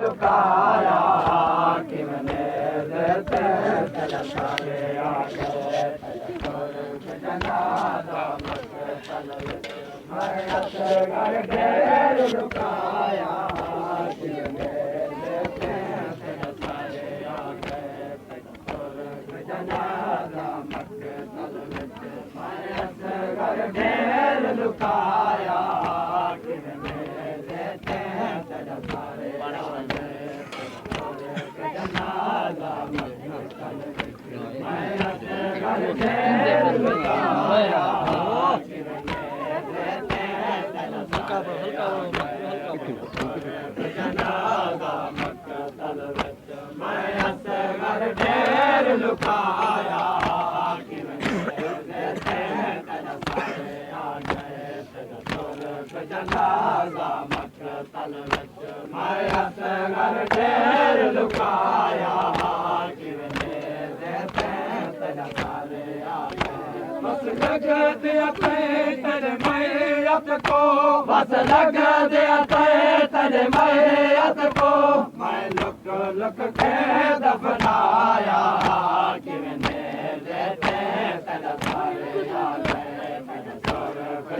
लुकाया कि मैंने देते तेरे सारे आगे जनाजा मैं असगर ढेर लुकाया कि मैंने देते तेरे सारे आगे जनाजा मैं असगर ढेर लुकाया कि मैंने देते तेरे सारे लुकाया जनाजा मकतल विच मैं असगर ढेर लुकाया कि मैंने देते तेरे सारे आगे बस लग दिया तेरे मैयत को बस लग दिया तेरे मैयत को मैं लुक लुक के दफनाया कि मैंने देते तेरे सारे आगे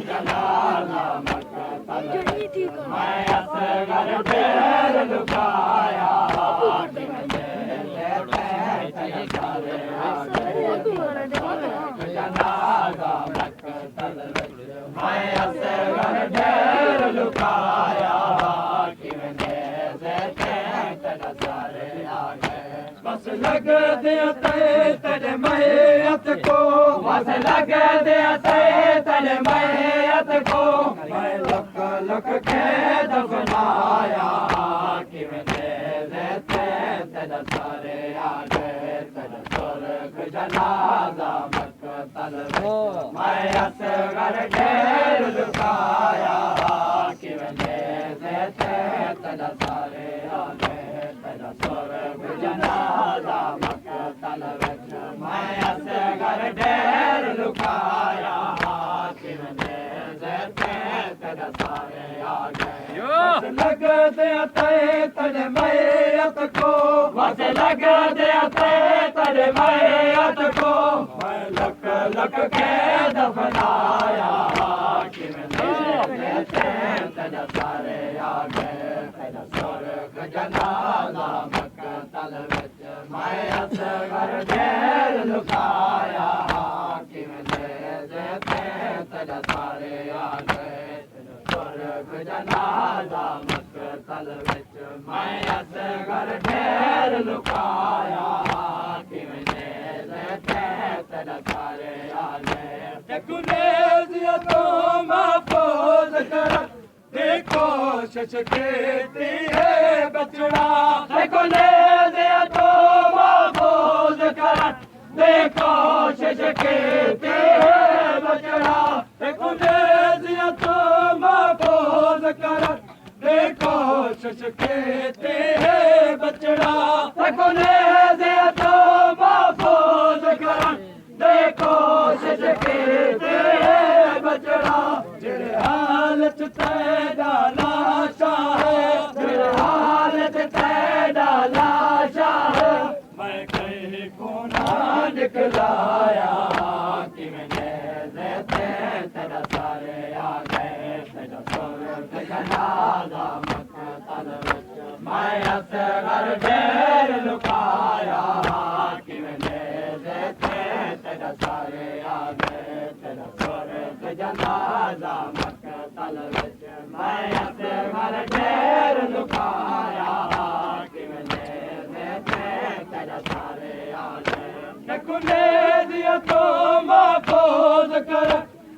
जनाजा मैं असगर ढेर लुकाया कि मैंने देते तेरे सारे आगे जनाजा मकतल विच मैं असगर ढेर लुकाया कि मैंने देते तेरे सारे आगे बस लग दिया तेरे मैयत को बस लग दिया तेरे मैयत को मैं लुक लुक के दफनाया कि मैंने देते तेरे सारे आगे तेरे सुर्ख जनाजा मकतल मैं असगर ढेर लुकाया कि मैंने देते तेरे सारे आगे तेरे सुर्ख जनाजा मकतल मैं असगर ढेर लुकाया कि मैंने देते तेरे सारे आगे बस लग दिया तेरे मैयत को बस लग दिया तेरे मैयत को मैं लक लक के दफनाया कि मैंने देते तेरे सारे आगे तेरे सुर्ख जनाजा मकतल विच मैं असगर ढेर लुकाया कि मैंने देते तेरे सारे आगे सुर्ख जनाजा मकतल विच मैं असगर ढेर लुकाया कि मैंने देते तेरे सारे आगे गुनेज़िया तो महफूज कर देखो कोशिश कहती है बचड़ा गुनेज़िया तो महफूज कर देखो कोशिश कहती है बचड़ा गुनेज़िया तो महफूज कर देखो कोशिश कहते हैं बचड़ा गुनेज़िया तो महफूज कर देखो कोशिश कहते हैं बचड़ा जिहड़े हालत तेरा लाशा है जिहड़े हालत तेरा लाशा है मैं कहीं को ना निकलाया कि मैंने देते तेरा सारे आ गए तेरा सुर्ख जनाजा मकतल विच मैं असगर ढेर लुकाया कि मैंने देते तेरा सारे आ गए तेरा सुर्ख जनाजा मकतल विच मैं असगर ढेर लुकाया कि मैंने देते तेरा सारे आ गए गुनेज़िया तो महफूज कर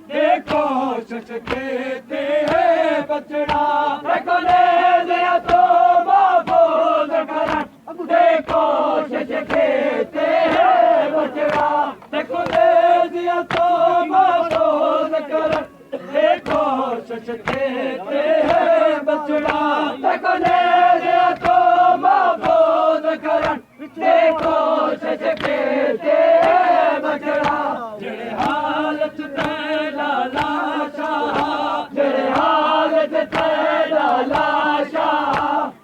देखो कोशिश कहते हैं बचड़ा गुनेज़िया तो महफूज कर देखो कोशिश कहते हैं बचड़ा गुनेज़िया तो महफूज कर देखो कोशिश कहते हैं बचड़ा गुनेज़िया तो महफूज कर देखो कोशिश कहते हैं बचड़ा जिहड़े हालत तेरा लाशा जिहड़े हालत तेरा लाशा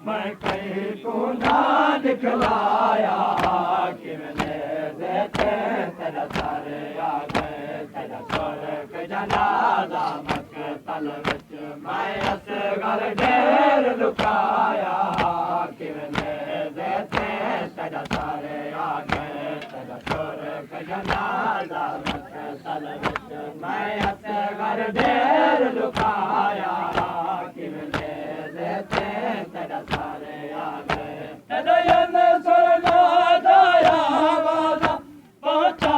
मैं कहीं कुंडा दिखलाया किमने देते तेरा सारे आ गए तेरा स्वर्ग जनाजा मकतल विच मैं असगर ढेर लुकाया किमने देते तेरा सारे आ गए तेरा स्वर्ग जनाजा मकतल विच मैं असगर ढेर लुकाया किमने देते तेरा सारे आ गए तेरा सरनादाया वादा पहुंचा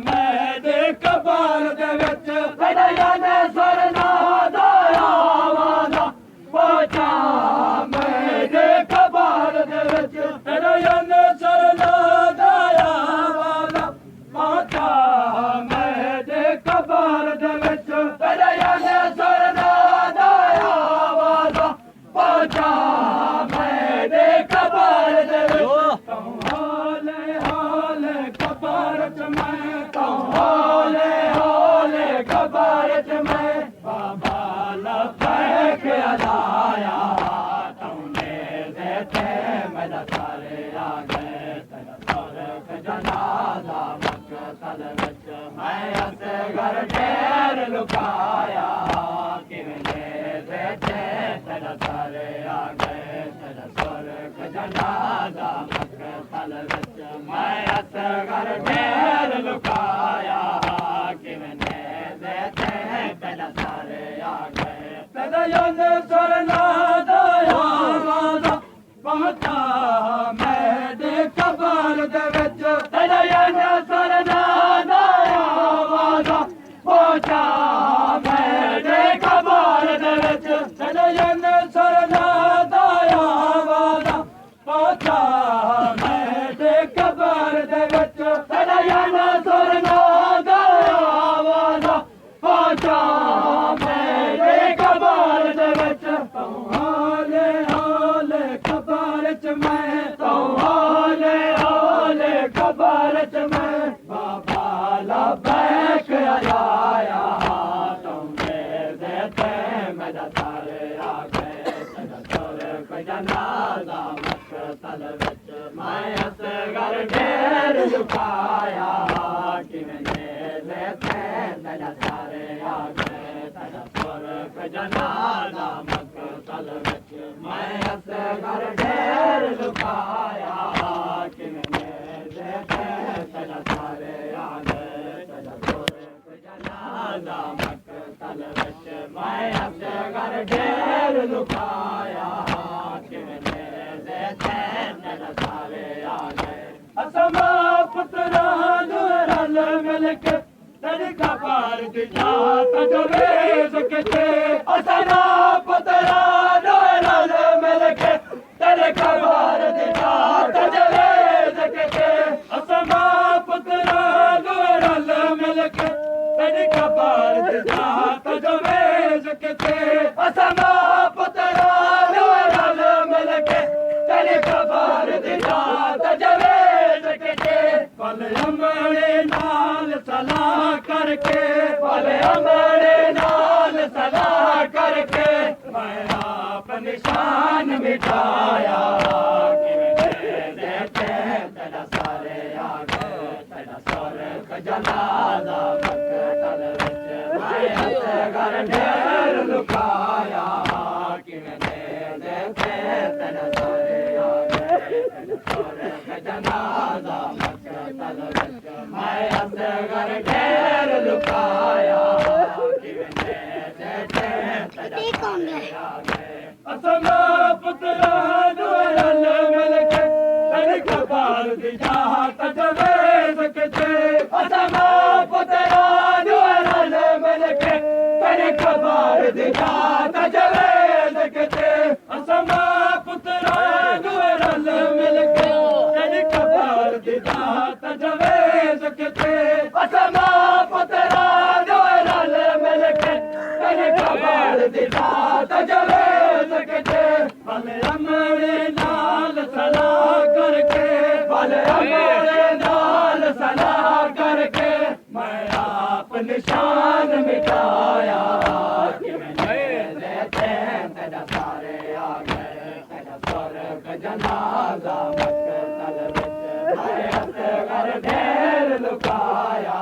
मैं दे कबार दे विच तेरा सरनादाया वादा पहुंचा मैं दे कबार दे विच तेरा सरनादाया वादा पहुंचा मैं दे कबार दे विच तेरा सरनादाया वादा पहुंचा मैं दे कबार दे विच हौले हौले कबार च मैं हौले हौले कबार च मैं बाबा लबैक अदाया तुमने देते मेरा सारे आ गए तेरा स्वर्ग जनाजा मकतल विच मैं असगर ढेर लुकाया किमने देते तेरा सारे आ गए तेरा स्वर्ग जनाजा मकतल विच मैं असगर ढेर लुकाया किमने देते तेरा सारे आ गए तेरा सरनादाया वादा पहुंचा मैं दे कबार दे विच तेरा सरनादाया वादा पहुंचा मैं दे कबार दे विच तेरा सरनादाया वादा पहुंचा मैं दे कबार दे विच तेरा सरनादाया वादा पहुंचा मैं दे कबार दे विच हौले हौले कबार च मैं हौले हौले कबार च मैं बाबा लबैक आया तुमने देते मेरा सारे आ गए तेरा स्वर्ग जनाजा मकतल विच मैं असगर ढेर लुकाया किमने देते तेरा सारे आ गए तेरा स्वर्ग जनाजा मकतल विच मैं असगर ढेर लुकाया किमने देते तेरा सारे आ गए तेरा स्वर्ग जनाजा मकतल विच मैं असगर ढेर लुकाया किमने देते तेरा सारे आ गए असमा पुत्रा रल मिलके तेरी कबार दिया तजवेज के असमा पुत्रा रल मिलके तेरे कबार दिया तजवेज के असमा पुत्रा रल मिलके तेरी कबार दिया तजवेज के असमा पुत्रा रल मिलके तेरी कबार दिया तजवेज के पल अमरे नाल सलाह करके पल अमरे नाल सलाह करके मैं आप निशान मिटाया किमने देते तेरा सारे आ गए तेरा स्वर्ग जनाजा मकतल विच मैं असगर ढेर लुकाया किमने देते तेरा सारे आ गए तेरा स्वर्ग जनाजा मकतल विच मैं असगर ढेर लुकाया किमने देते तेरा सारे आ गए असमा पुत्रा रल मिलके तेरी कबार दिया तजवेज के असमा पुत्रा रल मिलके तेरी कबार दिया तजवेज के असमा पुत्रा रल मिलके तेरी कबार दिया जनाजा मक्तल विच मैं असगर ढेर लुकाया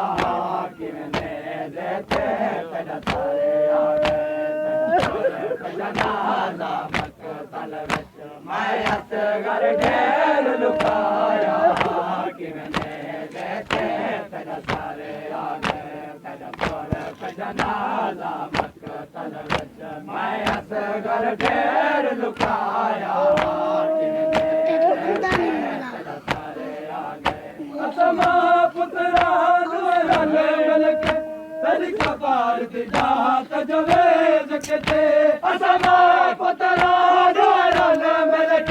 किने देते तेरा सारे आ गए जनाजा मक्तल विच मैं असगर ढेर लुकाया किने देते तेरा सारे आ गए जनाजा मक्तल विच मैं असगर ढेर लुकाया असमा पुत्रा दुआरल मलक तेरी कबार दी जात जवेज के असमा पुत्रा दुआरल मलक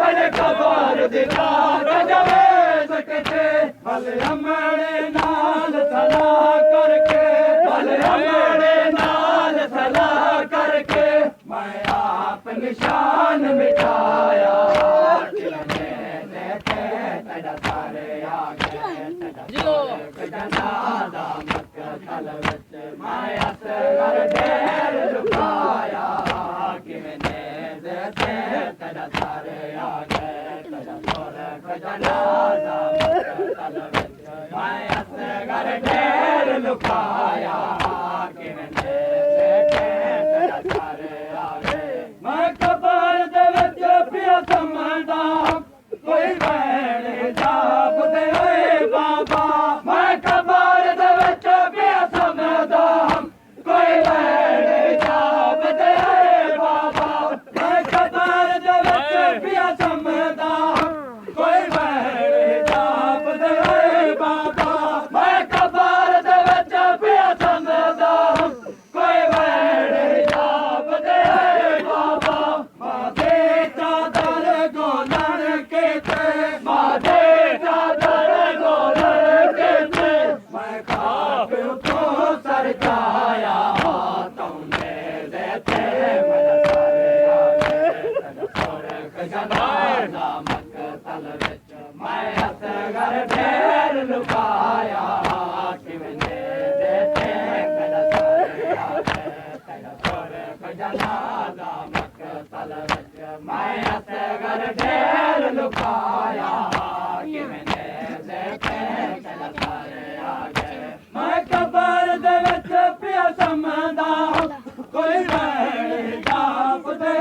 तेरी कबार दी जात जवेज के भल हमरे नाल सला करके भल हमरे नाल सला करके मैं आप निशान मिटाया तेरा सारे आ गए जनाजा मक्तल विच मैं असगर ढेर लुकाया किने देते तेरा सारे आ गए जनाजा मक्तल विच मैं असगर ढेर लुकाया किने देते तेरा सारे आ गए मैं कबर दे विच पिया समझदा कोई बैण जाप दे बाबा मैं कबर दे विच पिया समझदा कोई बैण जाप दे बाबा मैं कबर दे विच पिया समझदा कोई बैण जाप दे बाबा मैं कबर दे विच पिया समझदा कोई बैण जाप दे बाबा माथे चादर गोलन के माथे चादर गोलन के मैं खाक को सर जाया तुमने देते मेरा सारे आ गए जनाजा मक्तल विच मैं असगर ढेर लुकाया किने देते मेरा सारे आ गए जनाजा मक्तल विच मैं असगर ढेर लुकाया किने देते मेरा सारे आ गए मैं कबर दे विच पिया समझदा कोई बैण जाप दे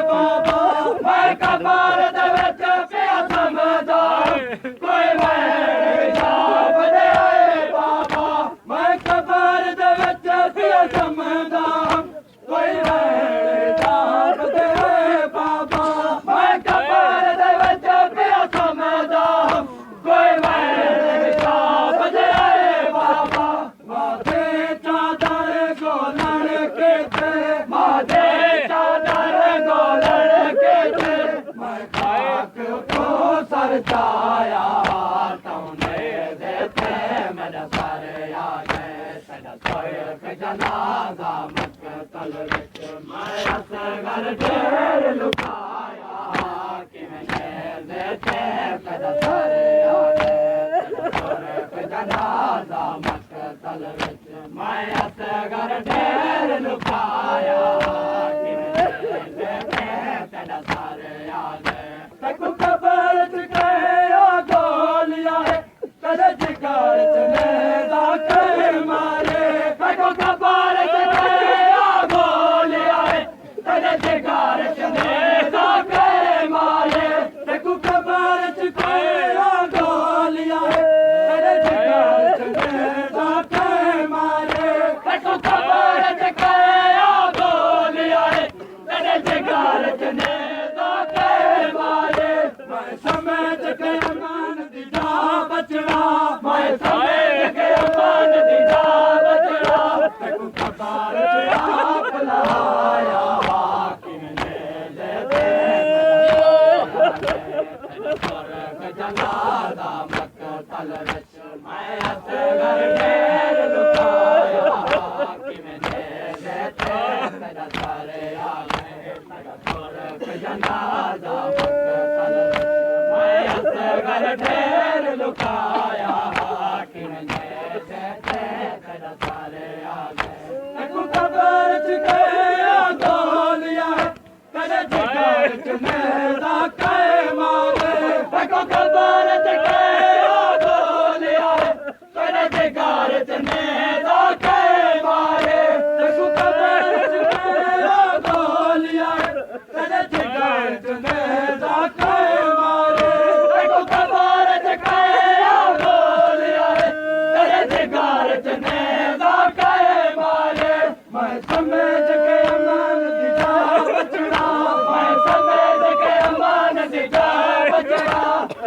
बाबा मैं कबर दे विच पिया समझदा कोई बैण जाप दे बाबा मैं कबर दे विच पिया समझदा कोई बैण जाप दे बाबा मैं कबर दे विच पिया समझदा कोई बैण जाप दे बाबा माथे चादर गोलन के माथे चादर गोलन के मैं खाक को सर जाया तुमने देते मेरा सारे आ गए जनाजा मक्तल विच मैं असगर ढेर लुकाया किने देते मेरा सारे आ गए जनाजा मक्तल विच मैं असगर ढेर लुकाया किने देते तेरा सारे आ गए तक कबर च गया गोलिया है तेरे जिगर च नेज़ा के मारे तक कबर च गया गोलिया है तेरे जिगर च नेज़ा के मारे तक कबर च गया गोलिया है तेरे जिगर च नेज़ा के मारे तक कबर च गया गोलिया है तेरे जिगर च नेज़ा के मारे मैं समझ के अमान दी जा बचना मैं समझ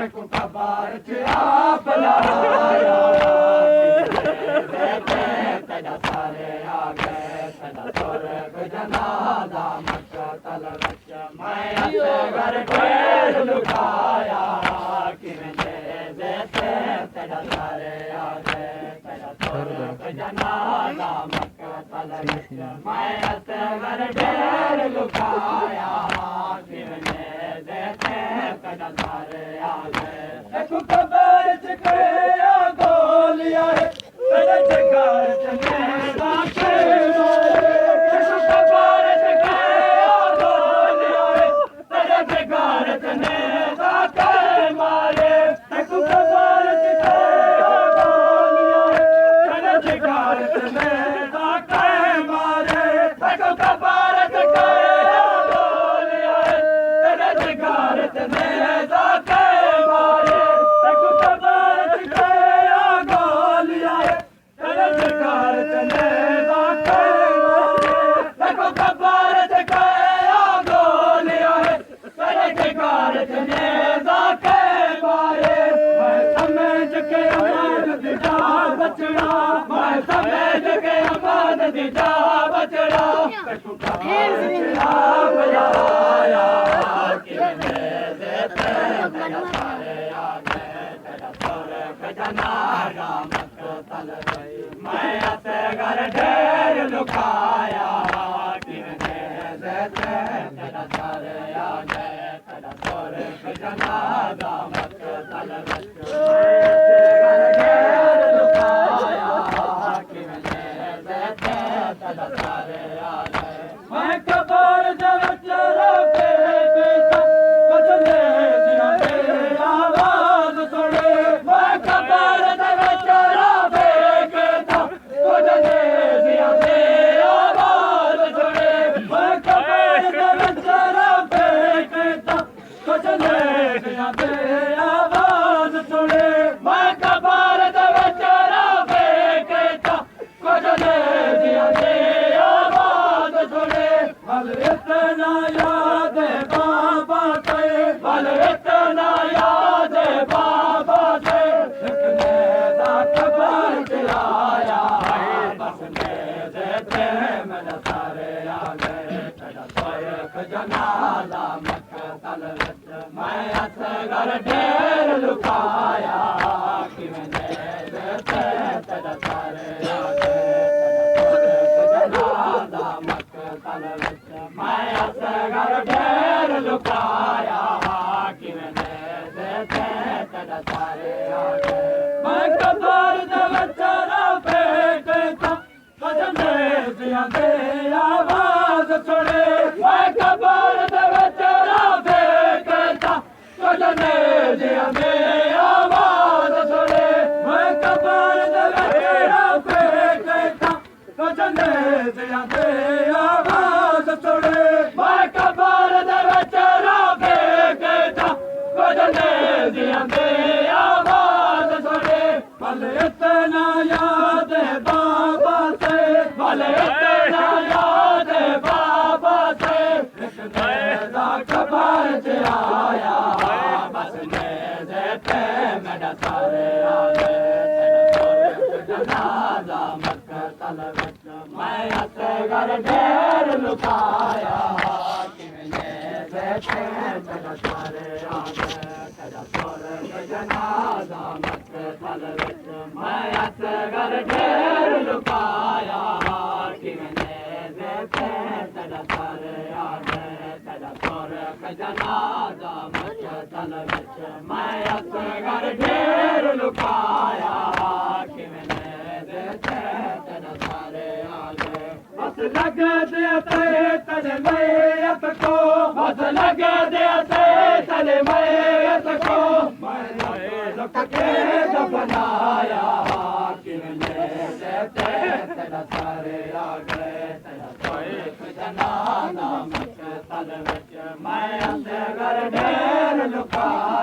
तक खबर आप लाया तेरा सारे आ गए तेरा स्वर्ग जनाजा मक्का तल रच मैं असगर ढेर लुटाया कि मैंने देते तेरा सारे आ गए तेरा स्वर्ग जनाजा मक्का तल रच मैं असगर ढेर लुटाया कि मैंने देते तेरा सारे आ गए तक खबर चकया गोलियां तेरे जगार चने बाके मारे तक खबर चकया गोलियां तेरे जगार चने बाके मारे तक खबर चकया गोलियां तेरे जगार चने बाके मारे तक खबर चकया गोलियां तेरे जगार चने बाके मारे तक खबर चकया गोलियां तेरे जगार चने बाके मारे तक खबर चकया गोलियां तेरे जगार चने बाके मारे मैं समझ के अमन दिजा बचड़ा मैं समझ के अमन दिजा बचड़ा तक खबर बुलाया कि मेरे तेरे सारे आ गए तेरा स्वर्ग जनाजा मक्का तल रच मैं असगर ढेर लुटाया कि मेरे तेरा सारे आ गए तेरा स्वर्ग जनाजा मक्का तल रच मैं असगर ढेर लुटाया कि मेरे तेरा सारे आ गए मैं खबर जब चला बेटा बचने दिया तेरी आवाज सुने मैं खबर जब चला बेटा बचने दिया तेरी आवाज सुने मैं खबर जब चला बेटा बचने दिया तेरी आवाज सुने मैं खबर जब चला बेटा बचने दिया तेरी आवाज सुने बल इतना याद है बाबा से बल इतना याद है बाबा से लिखने का खबर दिलाया बस मेरे देते मेरे सारे आ गए तेरा स्वर्ग जनाजा मक्का तल रच मैं असगर ढेर लुटाया कि मैंने देते तेरा सारे आ गए तेरा स्वर्ग जनाजा मक्का तल रच मैं असगर ढेर लुटाया कि मैंने देते तेरा सारे आ गए मैं खबर जब चला बेटा बजने दिया दे आवाज सुने मैं खबर जब चला बेटा बजने दिया दे आवाज सुने मैं खबर जब चला बेटा बजने दिया दे आवाज सुने मैं खबर जब चला बेटा बजने दिया दे आवाज सुने भले इतना याद है बाबा से भले इतना याद है बाबा से लिखने का खबर आया बस मेरे पे मेरा सारे आ गए तेरा स्वर्ग जनाजा मक्का तल रच मैं असगर ढेर लुटाया कि मैंने देते तेरा सारे आ गए तेरा स्वर्ग जनाजा मक्का तल रच मैं असगर ढेर लुटाया कि मैंने देते तेरा सारे आ गए तेरा स्वर्ग जनाजा मक्का तल रच मैं असगर ढेर लुटाया कि मैंने देते तेरा सारे आ गए बस लग देते तेरे मैयत को बस लग देते तेरे मैयत को मैं लुट के दफनाया कि मैंने देते तेरा सारे आ गए तेरा स्वर्ग जनाजा मक्का तल रच मैं असगर ढेर लुटाया